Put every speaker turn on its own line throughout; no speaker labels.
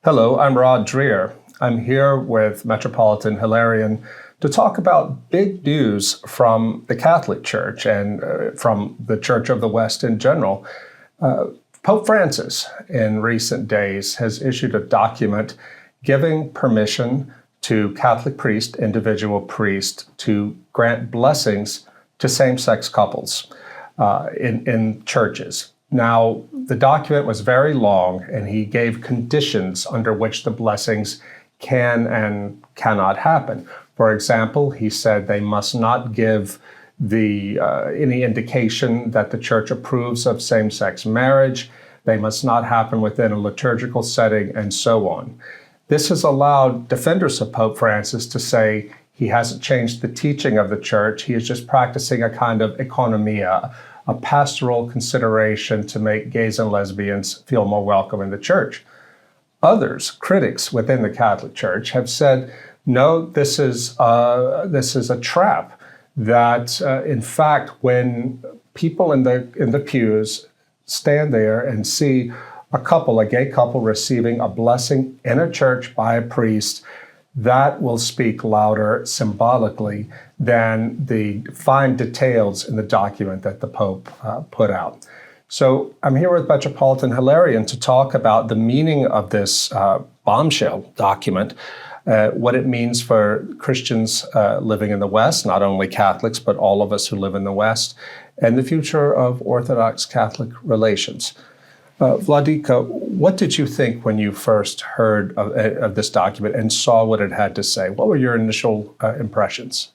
Hello, I'm Rod Dreher. I'm here with Metropolitan Hilarion to talk about big news from the Catholic Church and from the Church of the West in general. Pope Francis, in recent days, has issued a document giving permission to Catholic priests, individual priests, to grant blessings to same-sex couples in churches. Now, the document was very long, and he gave conditions under which the blessings can and cannot happen. For example, he said they must not give any indication that the Church approves of same-sex marriage. They must not happen within a liturgical setting, and so on. This has allowed defenders of Pope Francis to say he hasn't changed the teaching of the Church. He is just practicing a kind of economia, a pastoral consideration to make gays and lesbians feel more welcome in the Church. Others, critics within the Catholic Church, have said, no, this is a trap. That in fact, when people in the pews stand there and see a gay couple receiving a blessing in a church by a priest, that will speak louder symbolically than the fine details in the document that the Pope put out. So I'm here with Metropolitan Hilarion to talk about the meaning of this bombshell document, what it means for Christians living in the West, not only Catholics, but all of us who live in the West, and the future of Orthodox-Catholic relations. Vladika, what did you think when you first heard of this document and saw what it had to say? What were your initial impressions?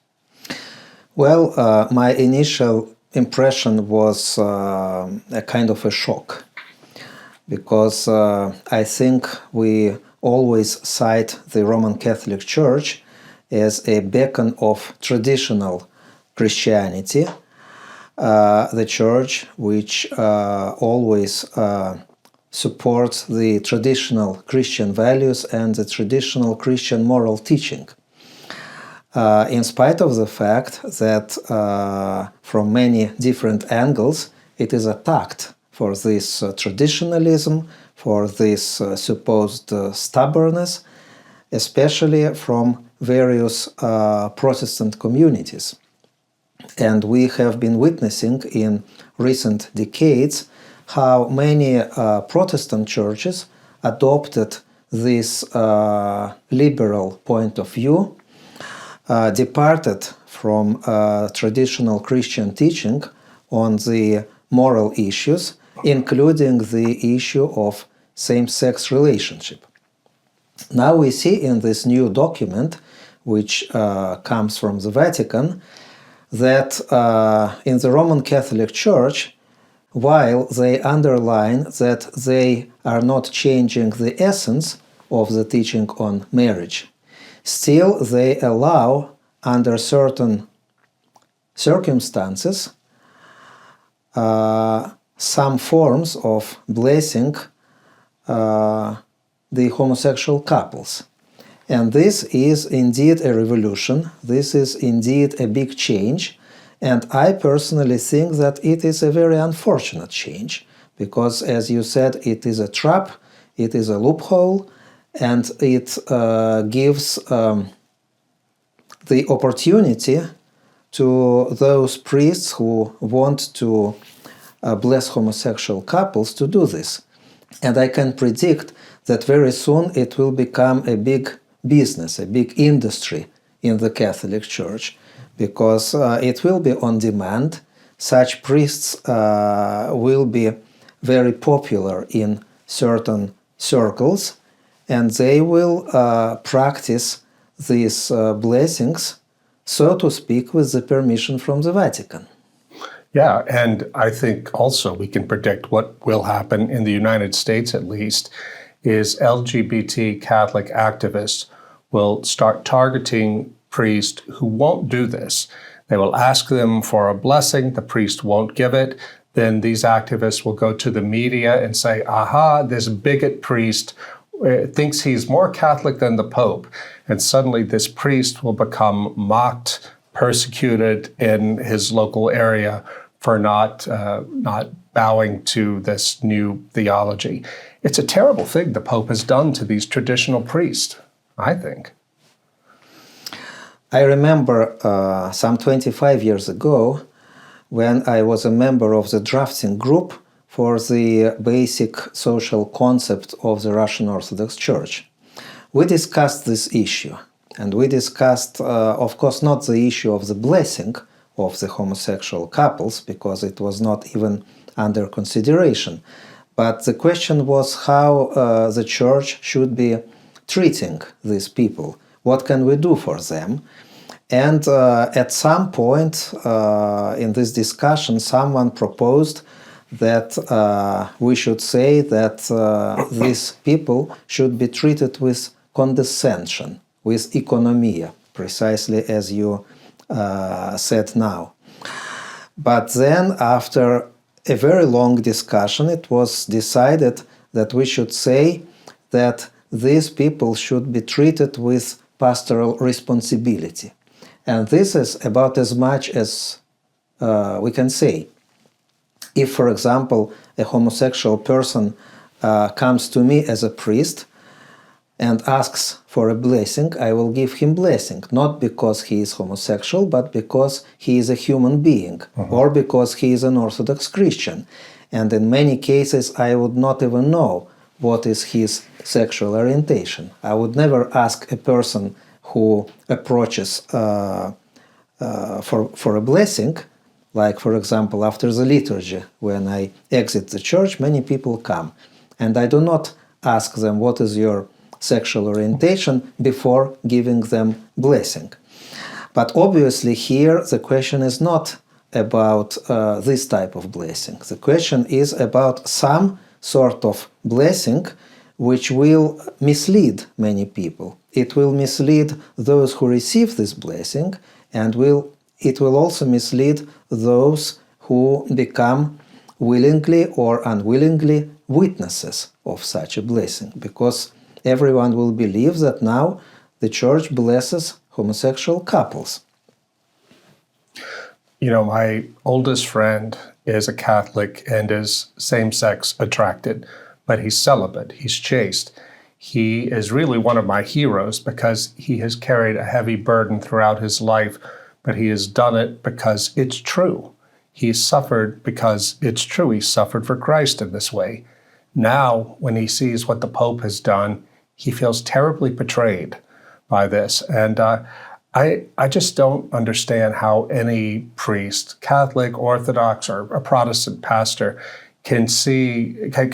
Well, my initial impression was a kind of a shock, because I think we always cite the Roman Catholic Church as a beacon of traditional Christianity, the Church which always supports the traditional Christian values and the traditional Christian moral teaching. In spite of the fact that from many different angles it is attacked for this traditionalism, for this supposed stubbornness, especially from various Protestant communities. And we have been witnessing in recent decades how many Protestant churches adopted this liberal point of view, departed from traditional Christian teaching on the moral issues, including the issue of same-sex relationship. Now we see in this new document, which comes from the Vatican, that in the Roman Catholic Church, while they underline that they are not changing the essence of the teaching on marriage, still they allow, under certain circumstances, some forms of blessing the homosexual couples. And this is indeed a revolution, this is indeed a big change, and I personally think that it is a very unfortunate change, because, as you said, it is a trap, it is a loophole, and it gives the opportunity to those priests who want to bless homosexual couples to do this. And I can predict that very soon it will become a big business, a big industry in the Catholic Church, because it will be on demand. Such priests will be very popular in certain circles, and they will practice these blessings, so to speak, with the permission from the Vatican.
Yeah, and I think also we can predict what will happen in the United States, at least, is LGBT Catholic activists will start targeting priests who won't do this. They will ask them for a blessing, the priest won't give it, then these activists will go to the media and say, aha, this bigot priest thinks he's more Catholic than the Pope, and suddenly this priest will become mocked, persecuted in his local area for not bowing to this new theology. It's a terrible thing the Pope has done to these traditional priests, I think.
I remember some 25 years ago when I was a member of the drafting group for the basic social concept of the Russian Orthodox Church. We discussed this issue, and we discussed, of course, not the issue of the blessing of the homosexual couples, because it was not even under consideration, but the question was how the Church should be treating these people. What can we do for them? And at some point in this discussion, someone proposed that we should say that these people should be treated with condescension, with economia, precisely as you said now. But then, after a very long discussion, it was decided that we should say that these people should be treated with pastoral responsibility. And this is about as much as we can say. If, for example, a homosexual person comes to me as a priest and asks for a blessing, I will give him blessing, not because he is homosexual, but because he is a human being, or because he is an Orthodox Christian. And in many cases, I would not even know what is his sexual orientation. I would never ask a person who approaches for a blessing, like, for example, after the liturgy, when I exit the church, many people come, and I do not ask them what is your sexual orientation before giving them blessing. But obviously here the question is not about this type of blessing. The question is about some sort of blessing which will mislead many people. It will mislead those who receive this blessing, and it will also mislead those who become willingly or unwillingly witnesses of such a blessing, because everyone will believe that now the Church blesses homosexual couples.
You know, my oldest friend is a Catholic and is same-sex attracted, but he's celibate, he's chaste. He is really one of my heroes because he has carried a heavy burden throughout his life, but he has done it because it's true. He's suffered because it's true. He suffered for Christ in this way. Now, when he sees what the Pope has done, he feels terribly betrayed by this. And I just don't understand how any priest, Catholic, Orthodox, or a Protestant pastor can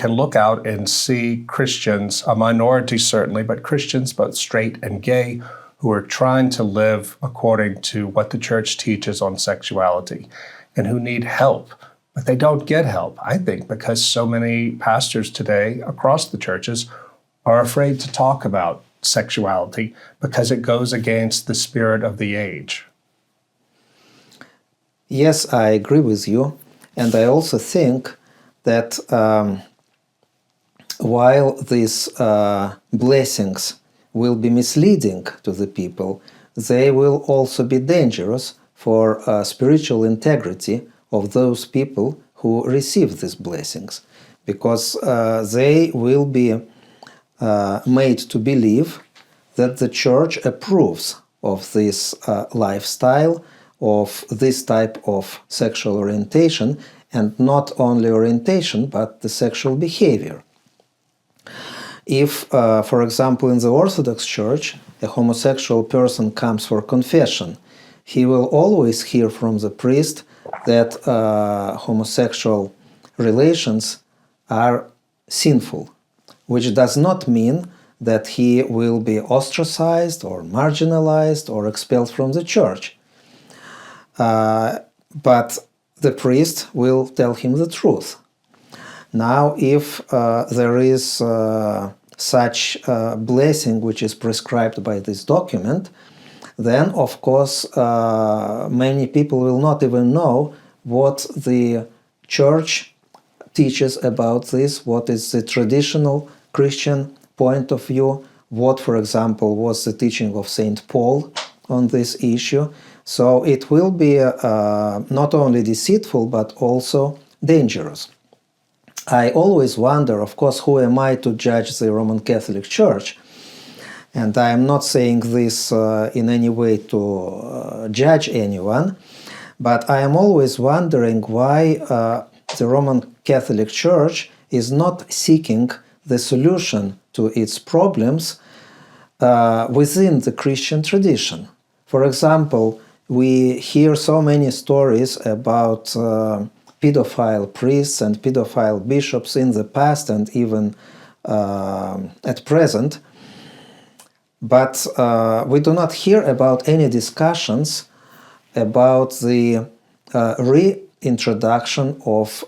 look out and see Christians, a minority certainly, but Christians both straight and gay, who are trying to live according to what the Church teaches on sexuality and who need help. But they don't get help, I think, because so many pastors today across the churches are afraid to talk about sexuality because it goes against the spirit of the age.
Yes, I agree with you. And I also think that while these blessings will be misleading to the people, they will also be dangerous for spiritual integrity of those people who receive these blessings, because they will be made to believe that the Church approves of this lifestyle, of this type of sexual orientation, and not only orientation, but the sexual behavior. If, for example, in the Orthodox Church, a homosexual person comes for confession, he will always hear from the priest that homosexual relations are sinful, which does not mean that he will be ostracized or marginalized or expelled from the church. But the priest will tell him the truth. Now, if there is such blessing which is prescribed by this document, then, of course, many people will not even know what the Church teaches about this, what is the traditional Christian point of view, what, for example, was the teaching of St. Paul on this issue. So it will be not only deceitful, but also dangerous. I always wonder, of course, who am I to judge the Roman Catholic Church? And I am not saying this in any way to judge anyone, but I am always wondering why the Roman Catholic Church is not seeking the solution to its problems within the Christian tradition. For example, we hear so many stories about pedophile priests and pedophile bishops in the past and even at present, but we do not hear about any discussions about the reintroduction of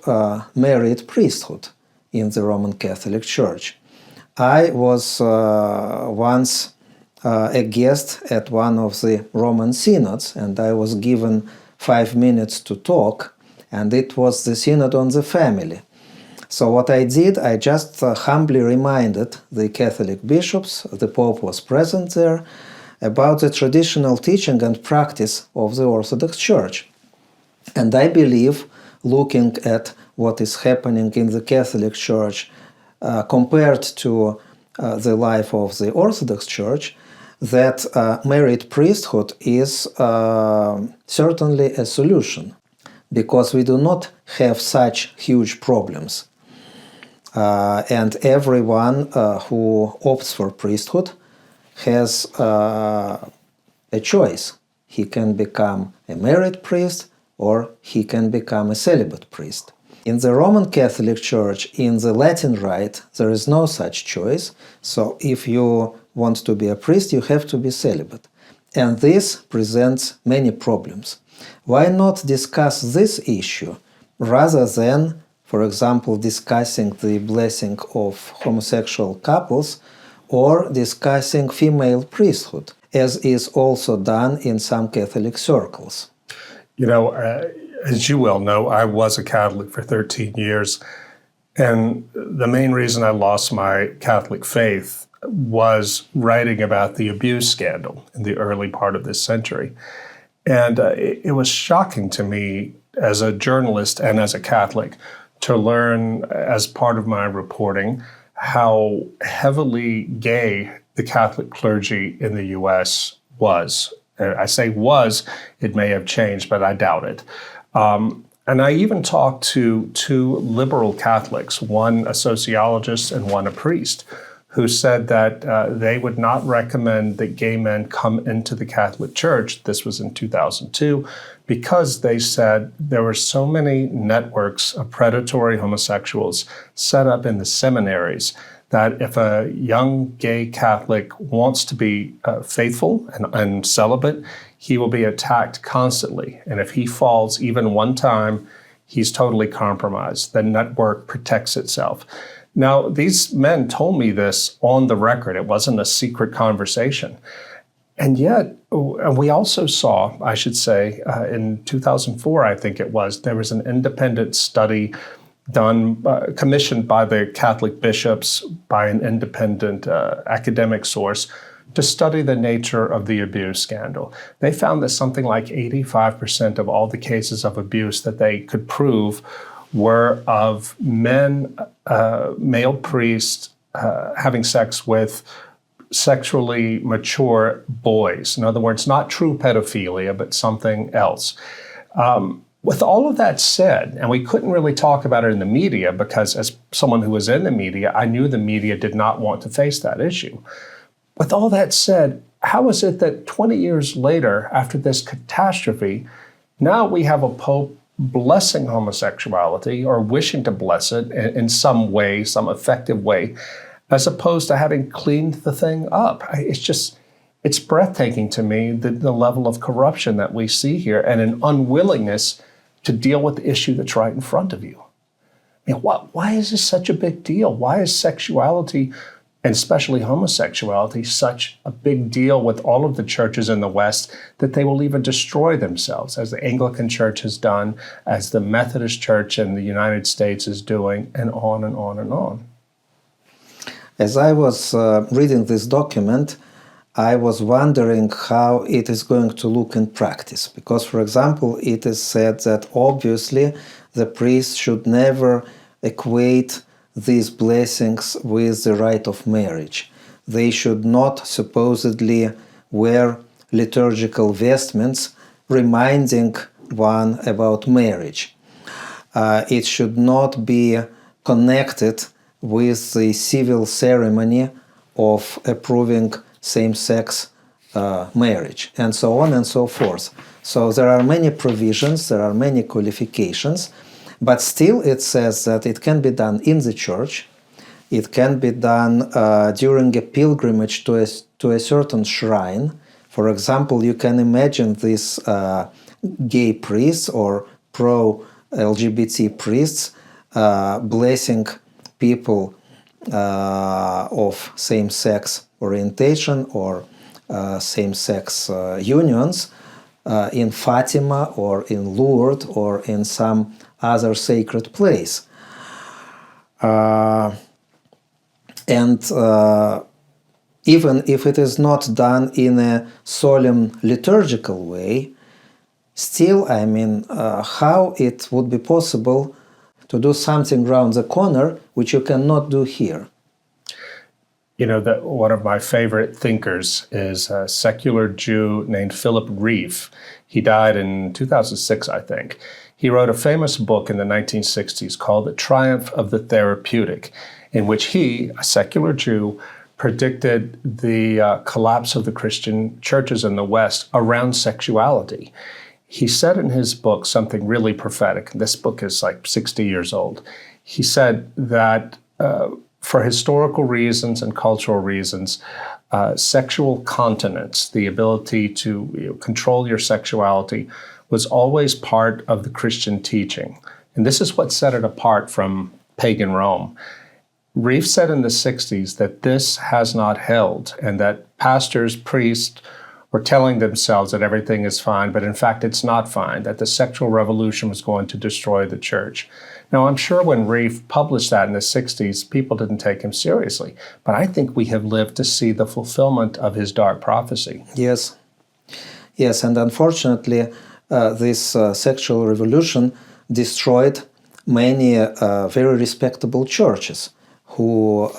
married priesthood in the Roman Catholic Church. I was once a guest at one of the Roman synods, and I was given 5 minutes to talk, and it was the synod on the family. So what I did, I just humbly reminded the Catholic bishops, the Pope was present there, about the traditional teaching and practice of the Orthodox Church. And I believe, looking at what is happening in the Catholic Church compared to the life of the Orthodox Church, that married priesthood is certainly a solution, because we do not have such huge problems. And everyone who opts for priesthood has a choice. He can become a married priest or he can become a celibate priest. In the Roman Catholic Church, in the Latin Rite, there is no such choice. So if you want to be a priest, you have to be celibate. And this presents many problems. Why not discuss this issue rather than, for example, discussing the blessing of homosexual couples or discussing female priesthood, as is also done in some Catholic circles?
You know, as you well know, I was a Catholic for 13 years, and the main reason I lost my Catholic faith was writing about the abuse scandal in the early part of this century. And it was shocking to me as a journalist and as a Catholic to learn, as part of my reporting, how heavily gay the Catholic clergy in the U.S. was. I say was, it may have changed, but I doubt it. And I even talked to 2 liberal Catholics, one a sociologist and one a priest, who said that they would not recommend that gay men come into the Catholic Church. This was in 2002, because they said there were so many networks of predatory homosexuals set up in the seminaries that if a young gay Catholic wants to be faithful and celibate, he will be attacked constantly. And if he falls even one time, he's totally compromised. The network protects itself. Now, these men told me this on the record. It wasn't a secret conversation. And yet, we also saw, I should say, in 2004, I think it was, there was an independent study done, commissioned by the Catholic bishops, by an independent academic source, to study the nature of the abuse scandal. They found that something like 85% of all the cases of abuse that they could prove were of men, male priests, having sex with sexually mature boys. In other words, not true pedophilia, but something else. With all of that said, and we couldn't really talk about it in the media because as someone who was in the media, I knew the media did not want to face that issue. With all that said, how is it that 20 years later, after this catastrophe, now we have a pope blessing homosexuality or wishing to bless it in some way, some effective way, as opposed to having cleaned the thing up? It's breathtaking to me, the level of corruption that we see here and an unwillingness to deal with the issue that's right in front of you. I mean, why is this such a big deal? Why is sexuality, and especially homosexuality, such a big deal with all of the churches in the West that they will even destroy themselves, as the Anglican Church has done, as the Methodist Church in the United States is doing, and on and on and on?
As I was reading this document, I was wondering how it is going to look in practice. Because, for example, it is said that obviously the priest should never equate these blessings with the rite of marriage. They should not supposedly wear liturgical vestments reminding one about marriage. It should not be connected with the civil ceremony of approving same-sex marriage, and so on and so forth. So there are many provisions, there are many qualifications, but still it says that it can be done in the church, it can be done during a pilgrimage to a certain shrine. For example, you can imagine these gay priests or pro-LGBT priests blessing people of same-sex orientation or same-sex unions in Fatima or in Lourdes or in some other sacred place. And even if it is not done in a solemn liturgical way, still, I mean, how it would be possible to do something round the corner which you cannot do here?
You know, that one of my favorite thinkers is a secular Jew named Philip Rieff. He died in 2006, I think. He wrote a famous book in the 1960s called The Triumph of the Therapeutic, in which he, a secular Jew, predicted the collapse of the Christian churches in the West around sexuality. He said in his book something really prophetic. This book is like 60 years old. He said that for historical reasons and cultural reasons, sexual continence, the ability to control your sexuality, was always part of the Christian teaching. And this is what set it apart from pagan Rome. Rieff said in the 60s that this has not held, and that pastors, priests, were telling themselves that everything is fine, but in fact it's not fine, that the sexual revolution was going to destroy the church. Now, I'm sure when Rieff published that in the 60s, people didn't take him seriously, but I think we have lived to see the fulfillment of his dark prophecy.
Yes, and unfortunately, this sexual revolution destroyed many very respectable churches who,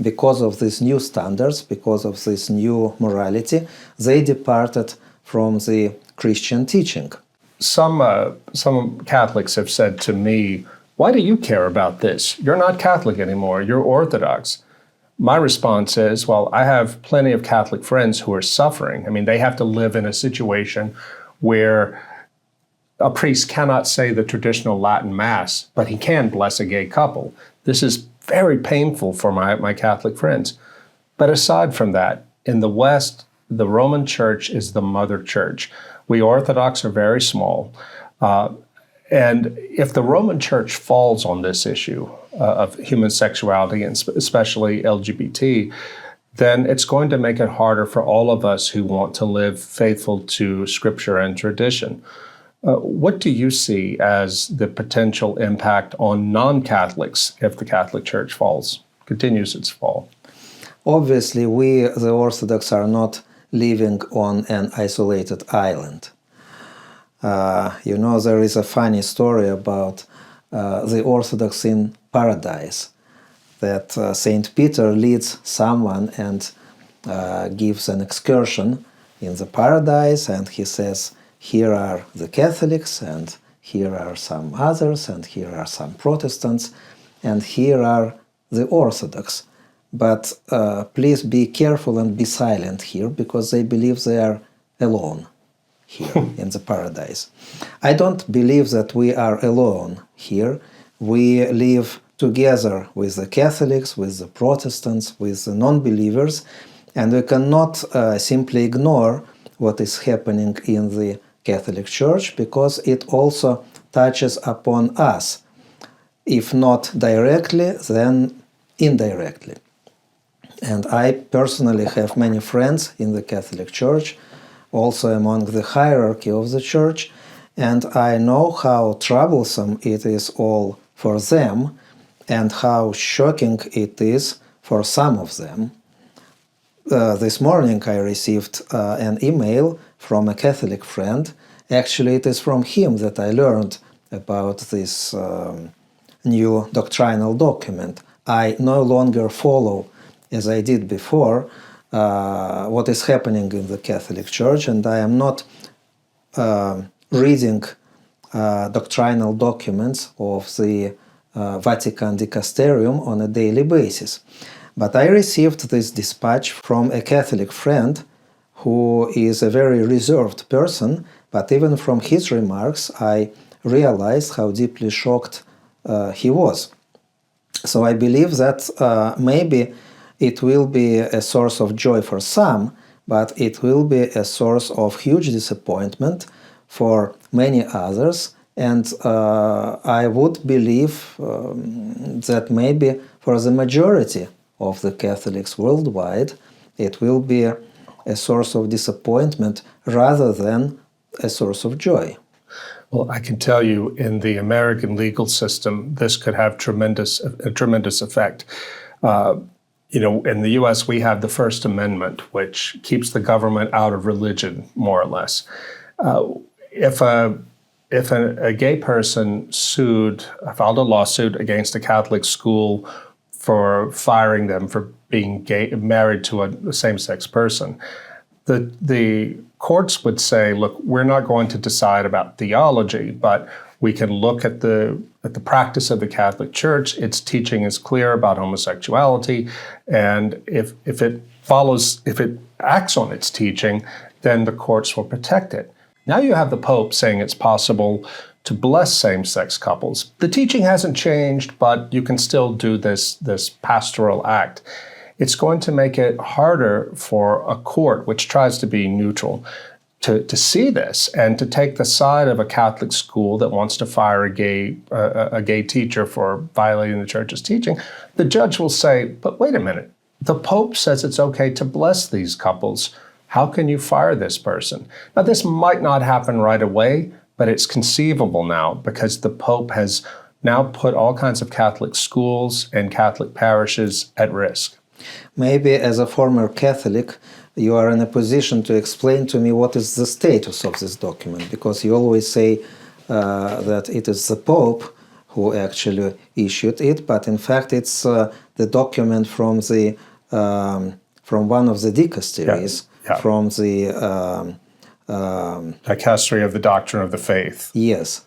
because of these new standards, because of this new morality, they departed from the Christian teaching.
Some Catholics have said to me, "Why do you care about this? You're not Catholic anymore, you're Orthodox." My response is, well, I have plenty of Catholic friends who are suffering. I mean, they have to live in a situation where a priest cannot say the traditional Latin Mass, but he can bless a gay couple. This is very painful for my Catholic friends. But aside from that, in the West, the Roman Church is the mother church. We Orthodox are very small. And if the Roman Church falls on this issue of human sexuality, and especially LGBT, then it's going to make it harder for all of us who want to live faithful to Scripture and tradition. What do you see as the potential impact on non-Catholics if the Catholic Church continues its fall?
Obviously, we, the Orthodox, are not living on an isolated island. There is a funny story about the Orthodox in paradise, that Saint Peter leads someone and gives an excursion in the paradise, and he says, here are the Catholics, and here are some others, and here are some Protestants, and here are the Orthodox. But please be careful and be silent here, because they believe they are alone here in the paradise. I don't believe that we are alone here. We live together with the Catholics, with the Protestants, with the non-believers, and we cannot simply ignore what is happening in the Catholic Church, because it also touches upon us, if not directly, then indirectly. And I personally have many friends in the Catholic Church, also among the hierarchy of the Church, and I know how troublesome it is all for them, and how shocking it is for some of them. This morning I received an email from a Catholic friend. Actually, it is from him that I learned about this new doctrinal document. I no longer follow, as I did before, what is happening in the Catholic Church, and I am not reading doctrinal documents of the Vatican Dicastery on a daily basis. But I received this dispatch from a Catholic friend who is a very reserved person, but even from his remarks I realized how deeply shocked he was. So I believe that maybe it will be a source of joy for some, but it will be a source of huge disappointment for many others. And I would believe that maybe for the majority of the Catholics worldwide, it will be a source of disappointment rather than a source of joy.
Well, I can tell you, in the American legal system, this could have a tremendous effect. In the U.S., we have the First Amendment, which keeps the government out of religion, more or less. If a gay person filed a lawsuit against a Catholic school for firing them for being married to a same-sex person, the courts would say, look, we're not going to decide about theology, but we can look at the practice of the Catholic Church. Its teaching is clear about homosexuality, and if it acts on its teaching, then the courts will protect it. Now you have the Pope saying it's possible to bless same-sex couples. The teaching hasn't changed, but you can still do this pastoral act. It's going to make it harder for a court, which tries to be neutral, to see this and to take the side of a Catholic school that wants to fire a gay teacher for violating the Church's teaching. The judge will say, but wait a minute, the Pope says it's okay to bless these couples. How can you fire this person? Now, this might not happen right away, but it's conceivable now because the Pope has now put all kinds of Catholic schools and Catholic parishes at risk.
Maybe as a former Catholic, you are in a position to explain to me what is the status of this document, because you always say that it is the Pope who actually issued it, but in fact it's the document from one of the dicasteries, from the
Dicastery of the Doctrine of the Faith.
Yes.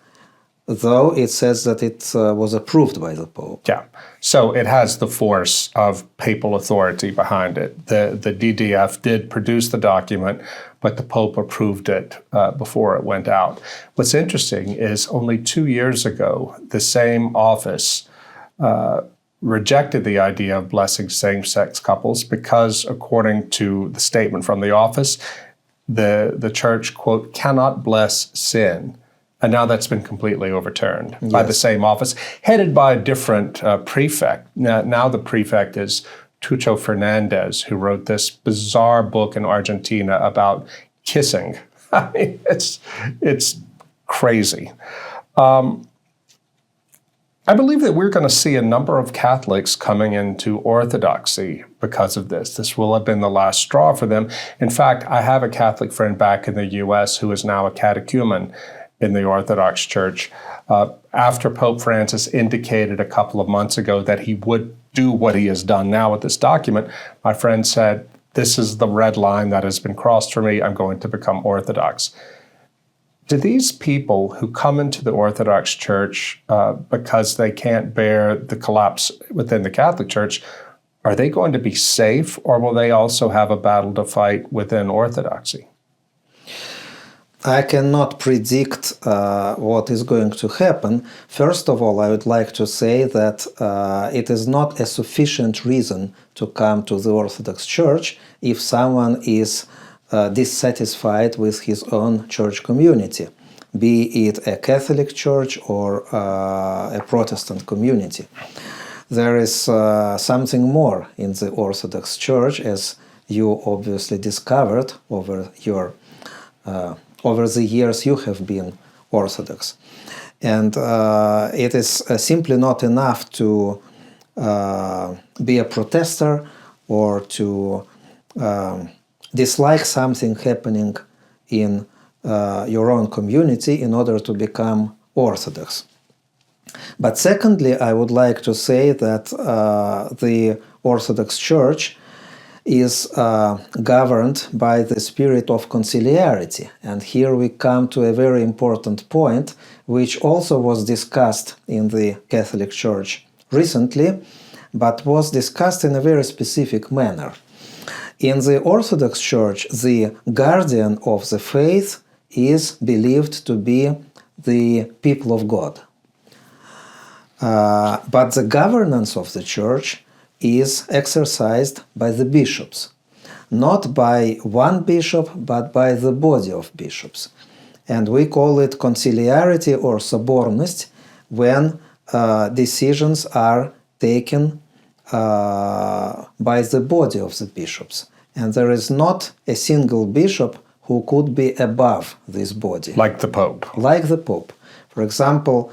Though it says that it was approved by the Pope.
Yeah. So it has the force of papal authority behind it. The DDF did produce the document, but the Pope approved it before it went out. What's interesting is only 2 years ago, the same office rejected the idea of blessing same-sex couples because, according to the statement from the office, the Church, quote, cannot bless sin. And now that's been completely overturned by the same office, headed by a different prefect. Now the prefect is Tucho Fernandez, who wrote this bizarre book in Argentina about kissing. I mean, it's crazy. I believe that we're going to see a number of Catholics coming into Orthodoxy because of this. This will have been the last straw for them. In fact, I have a Catholic friend back in the U.S. who is now a catechumen in the Orthodox Church. After Pope Francis indicated a couple of months ago that he would do what he has done now with this document, my friend said, this is the red line that has been crossed for me. I'm going to become Orthodox. Do these people who come into the Orthodox Church because they can't bear the collapse within the Catholic Church, are they going to be safe, or will they also have a battle to fight within Orthodoxy?
I cannot predict what is going to happen. First of all, I would like to say that it is not a sufficient reason to come to the Orthodox Church if someone is dissatisfied with his own church community, be it a Catholic church or a Protestant community. There is something more in the Orthodox Church, as you obviously discovered over the years you have been Orthodox. And it is simply not enough to be a protester or to dislike something happening in your own community in order to become Orthodox. But secondly, I would like to say that the Orthodox Church is governed by the spirit of conciliarity. And here we come to a very important point, which also was discussed in the Catholic Church recently, but was discussed in a very specific manner. In the Orthodox Church, the guardian of the faith is believed to be the people of God. But the governance of the Church is exercised by the bishops, not by one bishop, but by the body of bishops. And we call it conciliarity or sobornost when decisions are taken by the body of the bishops. And there is not a single bishop who could be above this body.
Like the Pope.
Like the Pope. For example,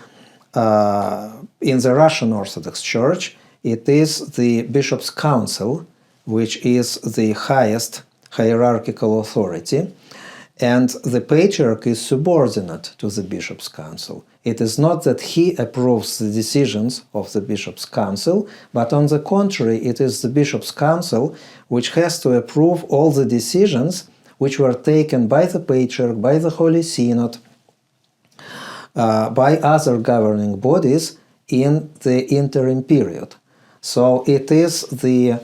in the Russian Orthodox Church, it is the Bishop's Council, which is the highest hierarchical authority, and the Patriarch is subordinate to the Bishop's Council. It is not that he approves the decisions of the Bishop's Council, but on the contrary, it is the Bishop's Council which has to approve all the decisions which were taken by the Patriarch, by the Holy Synod, by other governing bodies in the interim period. So it is the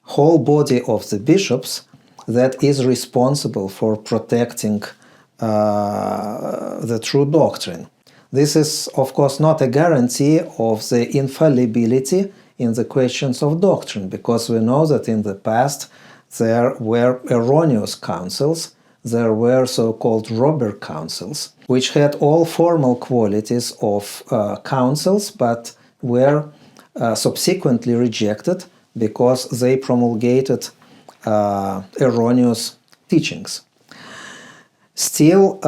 whole body of the bishops that is responsible for protecting the true doctrine. This is, of course, not a guarantee of the infallibility in the questions of doctrine, because we know that in the past there were erroneous councils, there were so-called robber councils, which had all formal qualities of councils, but were subsequently rejected because they promulgated erroneous teachings. Still,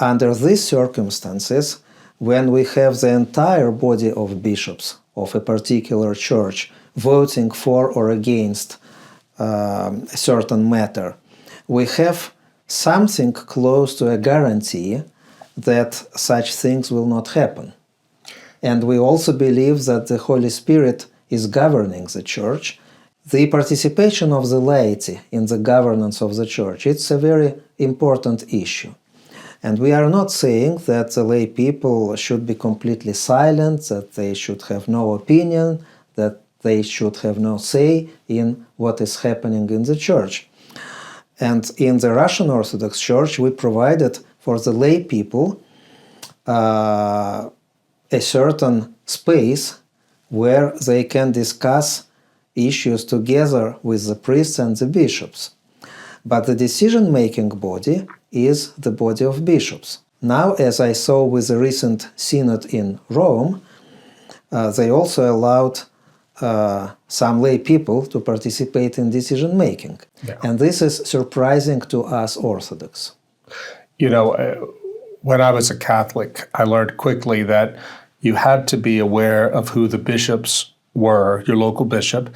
under these circumstances, when we have the entire body of bishops of a particular church voting for or against a certain matter, we have something close to a guarantee that such things will not happen. And we also believe that the Holy Spirit is governing the Church. The participation of the laity in the governance of the Church, it's a very important issue. And we are not saying that the lay people should be completely silent, that they should have no opinion, that they should have no say in what is happening in the Church. And in the Russian Orthodox Church, we provided for the lay people a certain space where they can discuss issues together with the priests and the bishops. But the decision-making body is the body of bishops. Now, as I saw with the recent synod in Rome, they also allowed some lay people to participate in decision-making. Yeah. And this is surprising to us Orthodox.
You know, when I was a Catholic, I learned quickly that you had to be aware of who the bishops were, your local bishop,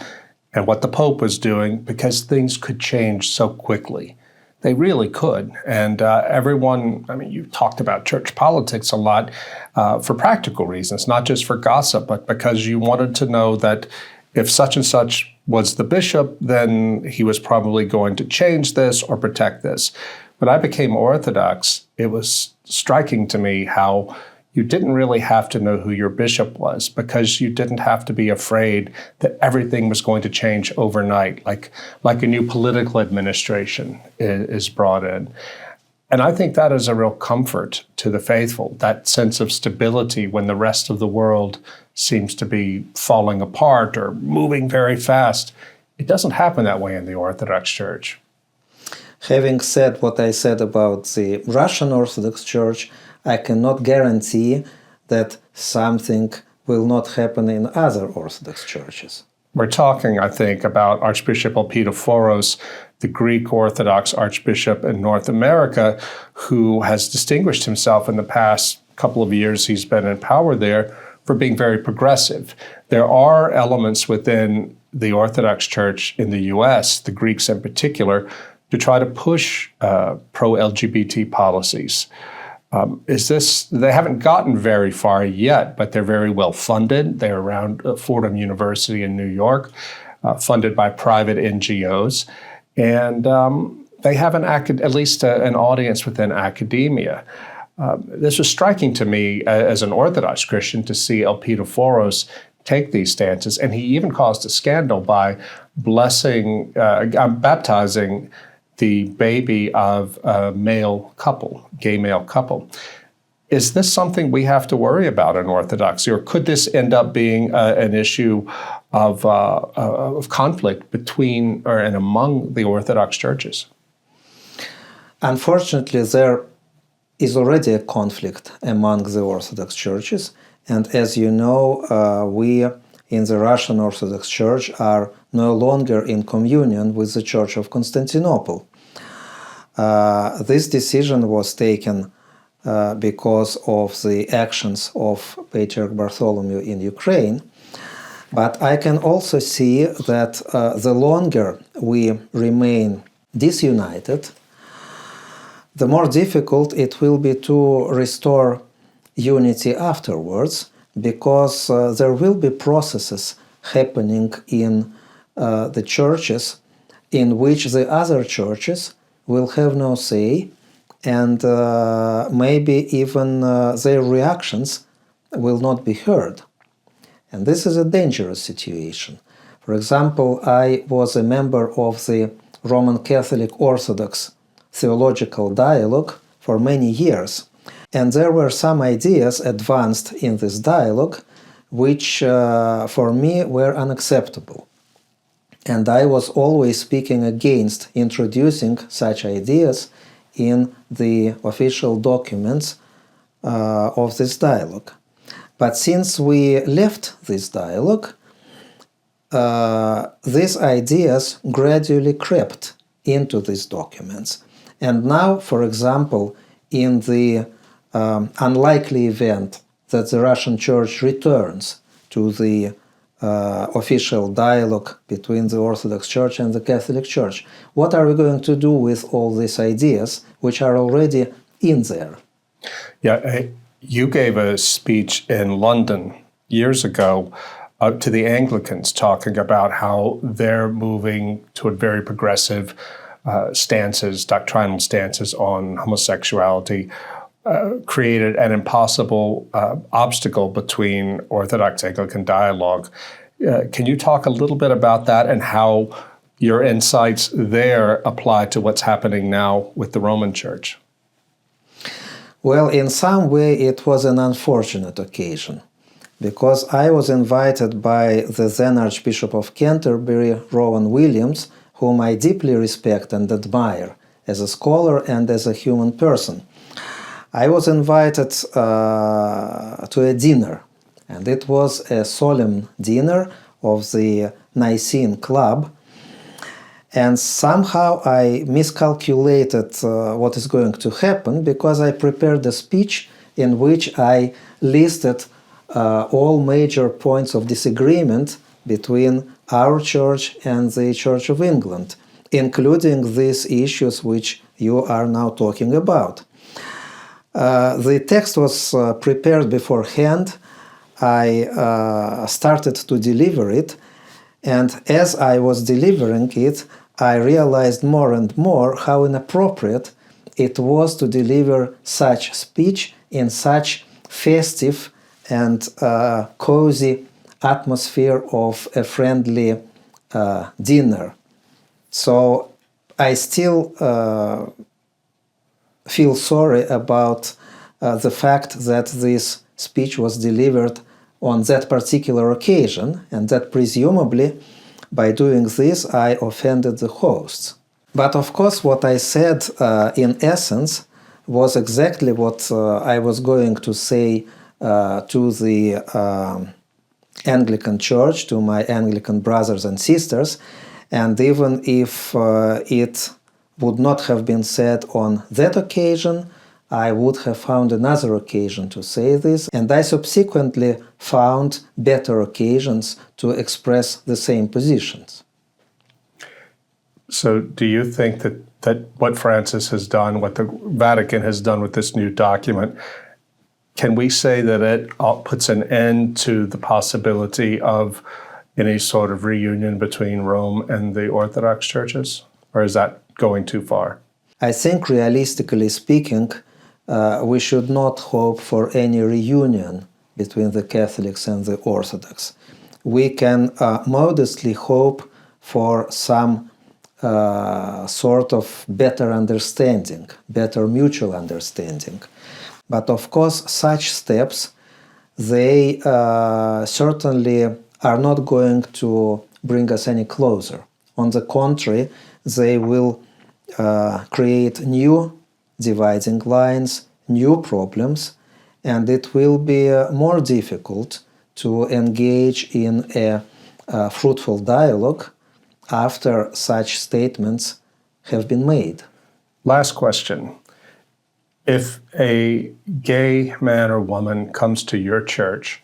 and what the Pope was doing, because things could change so quickly. They really could. And everyone, I mean, you talked about church politics a lot for practical reasons, not just for gossip, but because you wanted to know that if such and such was the bishop, then he was probably going to change this or protect this. When I became Orthodox, it was striking to me how you didn't really have to know who your bishop was, because you didn't have to be afraid that everything was going to change overnight, like a new political administration is brought in. And I think that is a real comfort to the faithful, that sense of stability when the rest of the world seems to be falling apart or moving very fast. It doesn't happen that way in the Orthodox Church.
Having said what I said about the Russian Orthodox Church, I cannot guarantee that something will not happen in other Orthodox churches.
We're talking, I think, about Archbishop Elpidophoros, the Greek Orthodox Archbishop in North America, who has distinguished himself in the past couple of years he's been in power there for being very progressive. There are elements within the Orthodox Church in the U.S., the Greeks in particular, to try to push pro-LGBT policies. They haven't gotten very far yet, but they're very well funded. They're around Fordham University in New York, funded by private NGOs. And they have at least an audience within academia. This was striking to me as an Orthodox Christian to see Elpidophoros take these stances, and he even caused a scandal by baptizing the baby of a gay male couple. Is this something we have to worry about in Orthodoxy, or could this end up being an issue of conflict between and among the Orthodox churches?
Unfortunately, there is already a conflict among the Orthodox churches, and as you know, we in the Russian Orthodox Church are no longer in communion with the Church of Constantinople. This decision was taken because of the actions of Patriarch Bartholomew in Ukraine, but I can also see that the longer we remain disunited, the more difficult it will be to restore unity afterwards, because there will be processes happening in the churches in which the other churches will have no say, and maybe even their reactions will not be heard. And this is a dangerous situation. For example, I was a member of the Roman Catholic Orthodox Theological Dialogue for many years, and there were some ideas advanced in this dialogue which for me were unacceptable. And I was always speaking against introducing such ideas in the official documents of this dialogue. But since we left this dialogue, these ideas gradually crept into these documents. And now, for example, in the unlikely event that the Russian Church returns to the official dialogue between the Orthodox Church and the Catholic Church, what are we going to do with all these ideas which are already in there?
Yeah, you gave a speech in London years ago to the Anglicans talking about how they're moving toward very progressive doctrinal stances on homosexuality, created an impossible obstacle between Orthodox Anglican dialogue. Can you talk a little bit about that and how your insights there apply to what's happening now with the Roman Church?
Well, in some way it was an unfortunate occasion, because I was invited by the then Archbishop of Canterbury, Rowan Williams, whom I deeply respect and admire as a scholar and as a human person. I was invited to a dinner, and it was a solemn dinner of the Nicean Club, and somehow I miscalculated what is going to happen, because I prepared a speech in which I listed all major points of disagreement between our church and the Church of England, including these issues which you are now talking about. The text was prepared beforehand. I started to deliver it, and as I was delivering it, I realized more and more how inappropriate it was to deliver such speech in such festive and cozy atmosphere of a friendly dinner. So I still feel sorry about the fact that this speech was delivered on that particular occasion, and that presumably by doing this I offended the hosts. But of course what I said in essence was exactly what I was going to say to the Anglican Church, to my Anglican brothers and sisters, and even if it would not have been said on that occasion, I would have found another occasion to say this, and I subsequently found better occasions to express the same positions.
So do you think that that what Francis has done, what the Vatican has done with this new document, can we say that it puts an end to the possibility of any sort of reunion between Rome and the Orthodox churches? Or is that going too far?
I think, realistically speaking, we should not hope for any reunion between the Catholics and the Orthodox. We can modestly hope for some sort of better understanding, better mutual understanding. But of course, such steps, they certainly are not going to bring us any closer. On the contrary, they will create new dividing lines, new problems, and it will be more difficult to engage in a fruitful dialogue after such statements have been made.
Last question. If a gay man or woman comes to your church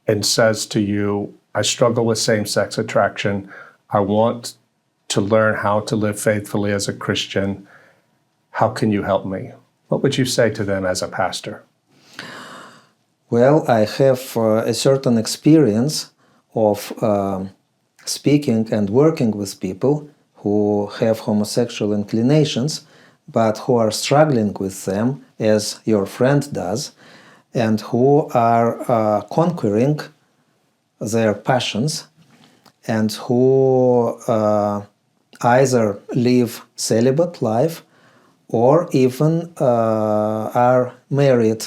and says to you, I struggle with same-sex attraction, I want to learn how to live faithfully as a Christian, how can you help me? What would you say to them as a pastor?
Well, I have a certain experience of speaking and working with people who have homosexual inclinations, but who are struggling with them, as your friend does, and who are conquering their passions, and who either live celibate life or even are married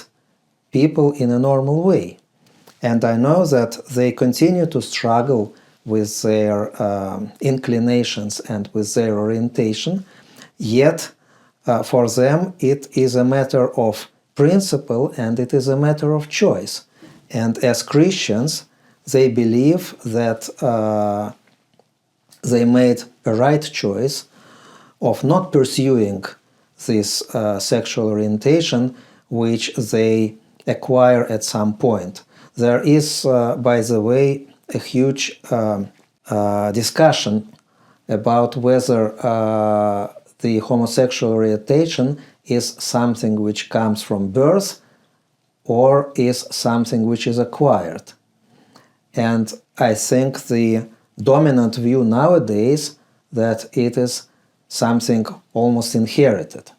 people in a normal way. And I know that they continue to struggle with their inclinations and with their orientation, yet for them it is a matter of principle and it is a matter of choice. And as Christians, they believe that they made a right choice of not pursuing this sexual orientation which they acquire at some point. There is, by the way, a huge discussion about whether the homosexual orientation is something which comes from birth or is something which is acquired. And I think the dominant view nowadays that it is something almost inherited.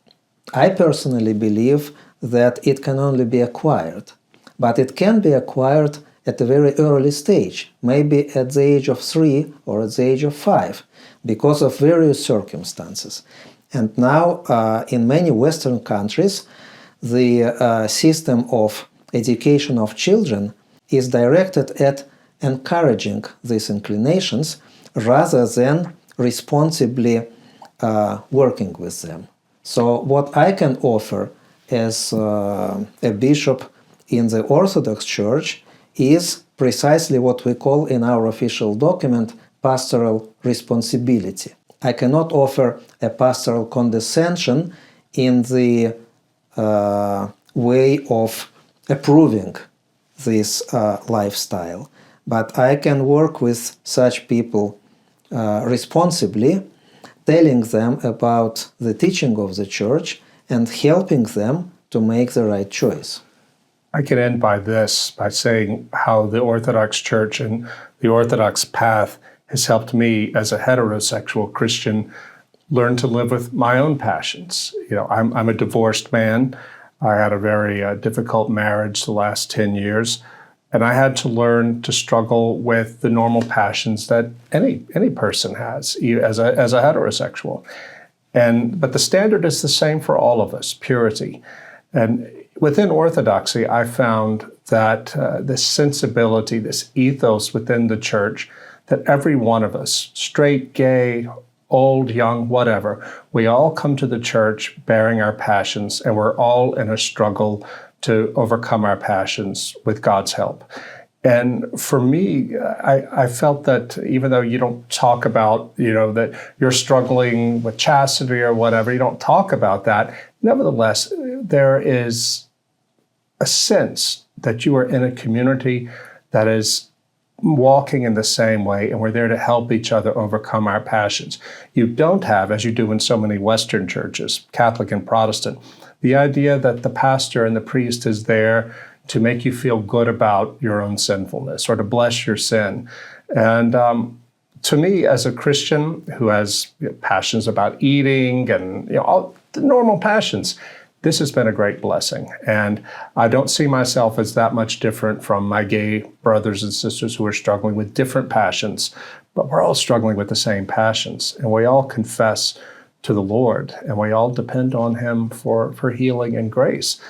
I personally believe that it can only be acquired, but it can be acquired at a very early stage, maybe at the age of 3 or at the age of 5, because of various circumstances. And now, in many Western countries, the system of education of children is directed at encouraging these inclinations rather than responsibly working with them. So what I can offer as a bishop in the Orthodox Church is precisely what we call in our official document pastoral responsibility. I cannot offer a pastoral condescension in the way of approving this lifestyle, but I can work with such people responsibly, telling them about the teaching of the Church and helping them to make the right choice.
I can end by this, by saying how the Orthodox Church and the Orthodox path has helped me as a heterosexual Christian learn to live with my own passions. You know, I'm a divorced man. I had a very difficult marriage the last 10 years, and I had to learn to struggle with the normal passions that any person has as a heterosexual. But the standard is the same for all of us, purity. And within Orthodoxy, I found that this sensibility, this ethos within the Church, that every one of us, straight, gay, old, young, whatever, we all come to the Church bearing our passions, and we're all in a struggle to overcome our passions with God's help. And for me, I felt that even though you don't talk about, that you're struggling with chastity or whatever, you don't talk about that, nevertheless, there is a sense that you are in a community that is walking in the same way, and we're there to help each other overcome our passions. You don't have, as you do in so many Western churches, Catholic and Protestant, the idea that the pastor and the priest is there to make you feel good about your own sinfulness or to bless your sin. And to me, as a Christian who has passions about eating and all the normal passions, this has been a great blessing. And I don't see myself as that much different from my gay brothers and sisters who are struggling with different passions, but we're all struggling with the same passions. And we all confess to the Lord, and we all depend on him for healing and grace.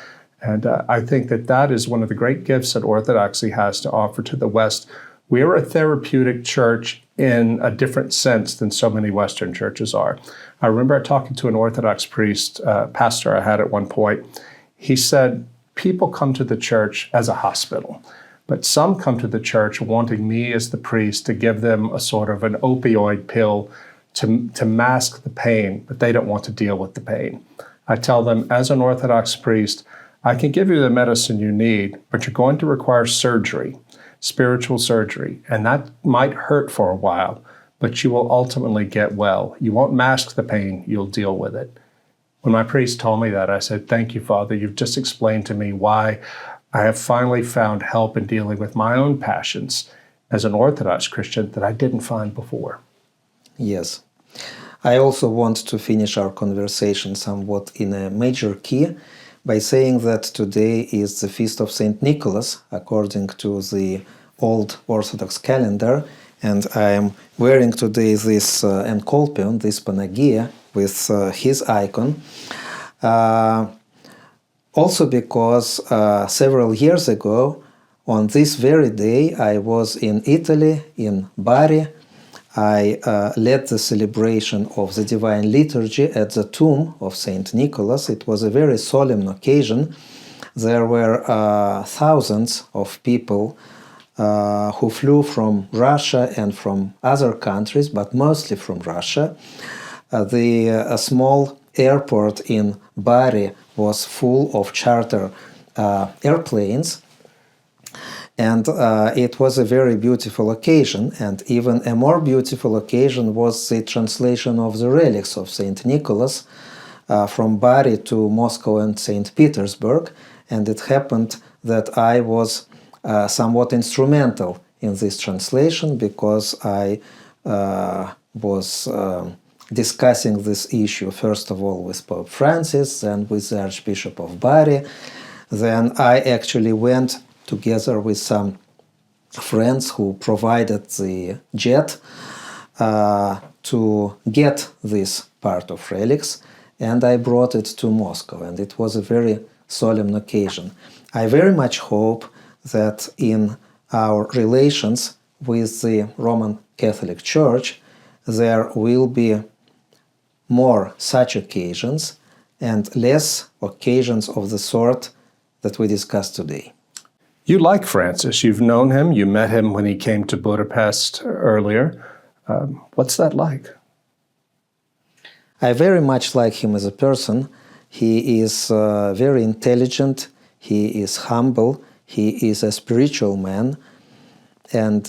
And I think that is one of the great gifts that Orthodoxy has to offer to the West. We are a therapeutic church in a different sense than so many Western churches are. I remember talking to an Orthodox priest, pastor I had at one point. He said, people come to the church as a hospital, but some come to the church wanting me as the priest to give them a sort of an opioid pill to mask the pain, but they don't want to deal with the pain. I tell them, as an Orthodox priest, I can give you the medicine you need, but you're going to require surgery, spiritual surgery, and that might hurt for a while, but you will ultimately get well. You won't mask the pain, you'll deal with it. When my priest told me that, I said, thank you, Father. You've just explained to me why I have finally found help in dealing with my own passions as an Orthodox Christian that I didn't find before.
Yes. I also want to finish our conversation somewhat in a major key by saying that today is the feast of St. Nicholas, according to the old Orthodox calendar, and I am wearing today this encolpion, this panagia, with his icon. Also because several years ago, on this very day, I was in Italy, in Bari. I led the celebration of the Divine Liturgy at the tomb of St. Nicholas. It was a very solemn occasion. There were thousands of people who flew from Russia and from other countries, but mostly from Russia. The small airport in Bari was full of charter airplanes. And it was a very beautiful occasion, and even a more beautiful occasion was the translation of the relics of St. Nicholas from Bari to Moscow and St. Petersburg, and it happened that I was somewhat instrumental in this translation because I was discussing this issue first of all with Pope Francis, then with the Archbishop of Bari. Then I actually went together with some friends who provided the jet to get this part of relics, and I brought it to Moscow, and it was a very solemn occasion. I very much hope that in our relations with the Roman Catholic Church there will be more such occasions and less occasions of the sort that we discussed today.
You like Francis. You've known him. You met him when he came to Budapest earlier. What's that like?
I very much like him as a person. He is very intelligent. He is humble. He is a spiritual man. And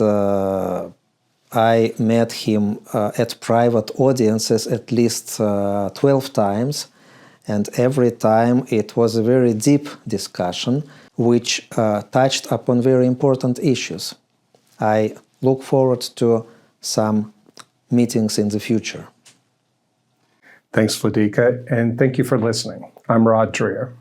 I met him at private audiences at least 12 times. And every time it was a very deep discussion which touched upon very important issues. I look forward to some meetings in the future.
Thanks, Vladika, and thank you for listening. I'm Rod Dreher.